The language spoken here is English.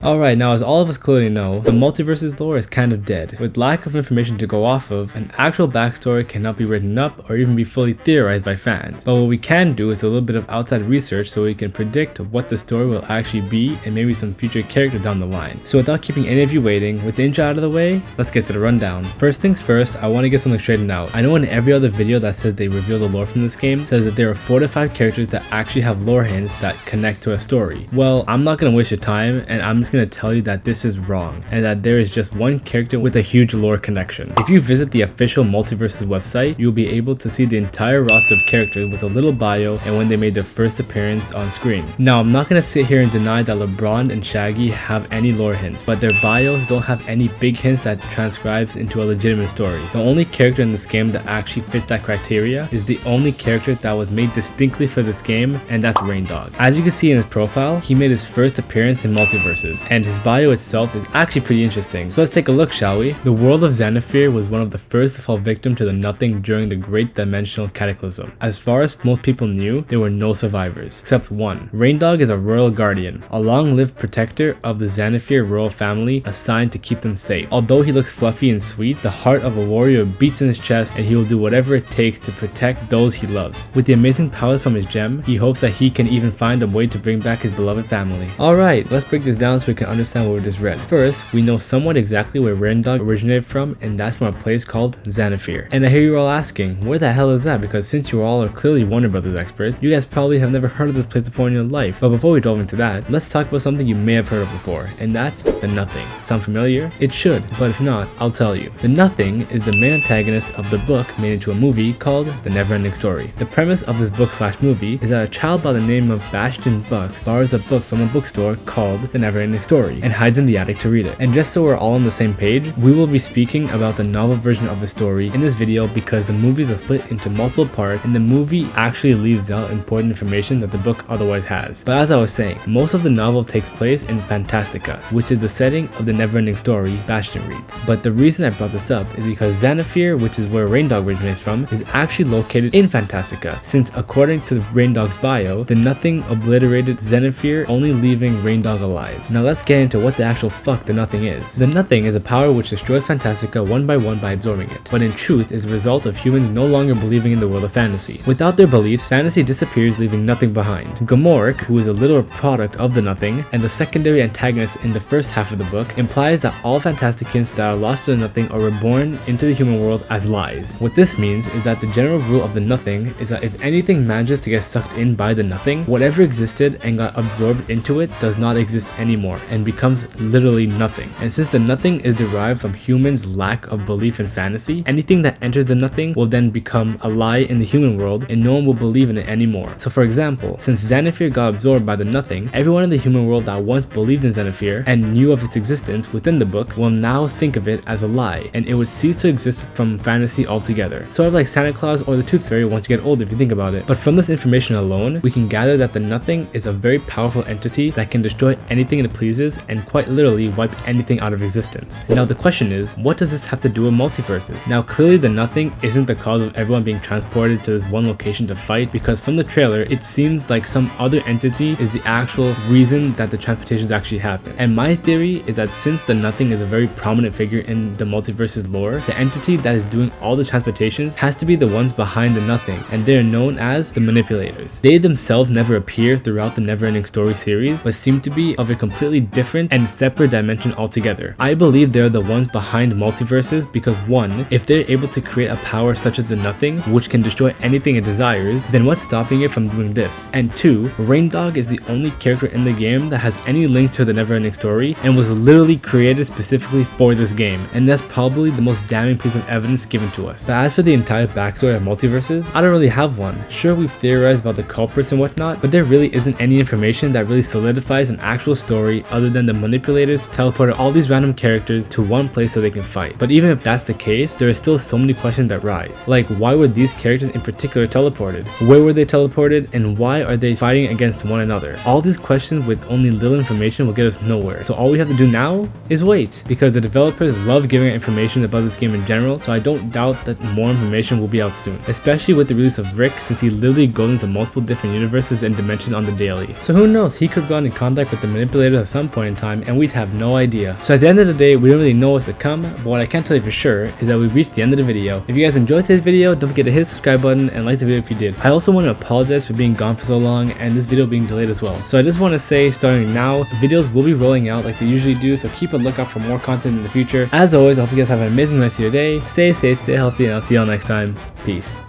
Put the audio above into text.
Alright, now as all of us clearly know, the MultiVersus lore is kind of dead. With lack of information to go off of, an actual backstory cannot be written up or even be fully theorized by fans. But what we can do is a little bit of outside research so we can predict what the story will actually be and maybe some future character down the line. So without keeping any of you waiting, with the intro out of the way, let's get to the rundown. First things first, I want to get something straightened out. I know in every other video that says they reveal the lore from this game says that there are 4 to 5 characters that actually have lore hints that connect to a story. Well, I'm not going to waste your time and I'm just going to tell you that this is wrong and that there is just one character with a huge lore connection. If you visit the official MultiVersus website, you'll be able to see the entire roster of characters with a little bio and when they made their first appearance on screen. Now, I'm not going to sit here and deny that LeBron and Shaggy have any lore hints, but their bios don't have any big hints that transcribes into a legitimate story. The only character in this game that actually fits that criteria is the only character that was made distinctly for this game, and that's Raindog. As you can see in his profile, he made his first appearance in MultiVersus, and his bio itself is actually pretty interesting. So let's take a look, shall we? The world of Xanathir was one of the first to fall victim to the Nothing during the Great Dimensional Cataclysm. As far as most people knew, there were no survivors, except one. Raindog is a royal guardian, a long-lived protector of the Xanathir royal family assigned to keep them safe. Although he looks fluffy and sweet, the heart of a warrior beats in his chest and he will do whatever it takes to protect those he loves. With the amazing powers from his gem, he hopes that he can even find a way to bring back his beloved family. Alright, let's break this down so we can understand what we just read. First, we know somewhat exactly where Raindog originated from, and that's from a place called Xanathir. And I hear you all asking, where the hell is that? Because since you all are clearly Warner Brothers experts, you guys probably have never heard of this place before in your life. But before we delve into that, let's talk about something you may have heard of before, and that's the Nothing. Sound familiar? It should, but if not, I'll tell you. The Nothing is the main antagonist of the book made into a movie called The Neverending Story. The premise of this book/movie is that a child by the name of Bastion Bucks borrows a book from a bookstore called The Neverending Story and hides in the attic to read it. And just so we're all on the same page, we will be speaking about the novel version of the story in this video because the movies are split into multiple parts and the movie actually leaves out important information that the book otherwise has. But as I was saying, most of the novel takes place in Fantastica, which is the setting of the Neverending Story Bastion reads. But the reason I brought this up is because Xanathir, which is where Raindog originates from, is actually located in Fantastica, since according to Raindog's bio, the Nothing obliterated Xanathir, only leaving Raindog alive. Now let's get into what the actual fuck the Nothing is. The Nothing is a power which destroys Fantastica one by one by absorbing it, but in truth is a result of humans no longer believing in the world of fantasy. Without their beliefs, fantasy disappears, leaving nothing behind. Gomoric, who is a literal product of the Nothing, and the secondary antagonist in the first half of the book, implies that all Fantasticans that are lost to the Nothing are reborn into the human world as lies. What this means is that the general rule of the Nothing is that if anything manages to get sucked in by the Nothing, whatever existed and got absorbed into it does not exist anymore and becomes literally nothing. And since the Nothing is derived from humans' lack of belief in fantasy, anything that enters the Nothing will then become a lie in the human world and no one will believe in it anymore. So for example, since Xanathir got absorbed by the Nothing, everyone in the human world that once believed in Xanathir and knew of its existence within the book will now think of it as a lie, and it would cease to exist from fantasy altogether. Sort of like Santa Claus or the Tooth Fairy once you get old if you think about it. But from this information alone, we can gather that the Nothing is a very powerful entity that can destroy anything it pleases and quite literally wipe anything out of existence. Now the question is, what does this have to do with MultiVersus? Now clearly the Nothing isn't the cause of everyone being transported to this one location to fight, because from the trailer it seems like some other entity is the actual reason that the transportations actually happen. And my theory is that since the Nothing is a very prominent figure in the MultiVersus lore, the entity that is doing all the transportations has to be the ones behind the Nothing, and they are known as the Manipulators. They themselves never appear throughout the Neverending Story series, but seem to be of a completely different and separate dimension altogether. I believe they're the ones behind MultiVersus because 1, if they're able to create a power such as the Nothing, which can destroy anything it desires, then what's stopping it from doing this? And 2, Raindog is the only character in the game that has any links to the Neverending Story and was literally created specifically for this game, and that's probably the most damning piece of evidence given to us. But as for the entire backstory of MultiVersus, I don't really have one. Sure, we've theorized about the culprits and whatnot, but there really isn't any information that really solidifies an actual story other than the Manipulators teleported all these random characters to one place so they can fight. But even if that's the case, there are still so many questions that rise. Like, why were these characters in particular teleported? Where were they teleported, and why are they fighting against one another? All these questions with only little information will get us nowhere. So all we have to do now is wait, because the developers love giving out information about this game in general, so I don't doubt that more information will be out soon, especially with the release of Rick, since he literally goes into multiple different universes and dimensions on the daily. So who knows, he could have gotten in contact with the Manipulators at some point in time and we'd have no idea. So at the end of the day, we don't really know what's to come, but what I can tell you for sure is that we've reached the end of the video. If you guys enjoyed today's video, don't forget to hit the subscribe button and like the video if you did. I also want to apologize for being gone for so long and this video being delayed as well. So I just want to say, starting now, videos will be rolling out like they usually do, so keep a lookout for more content in the future. As always, I hope you guys have an amazing rest of your day. Stay safe, stay healthy, and I'll see y'all next time. Peace.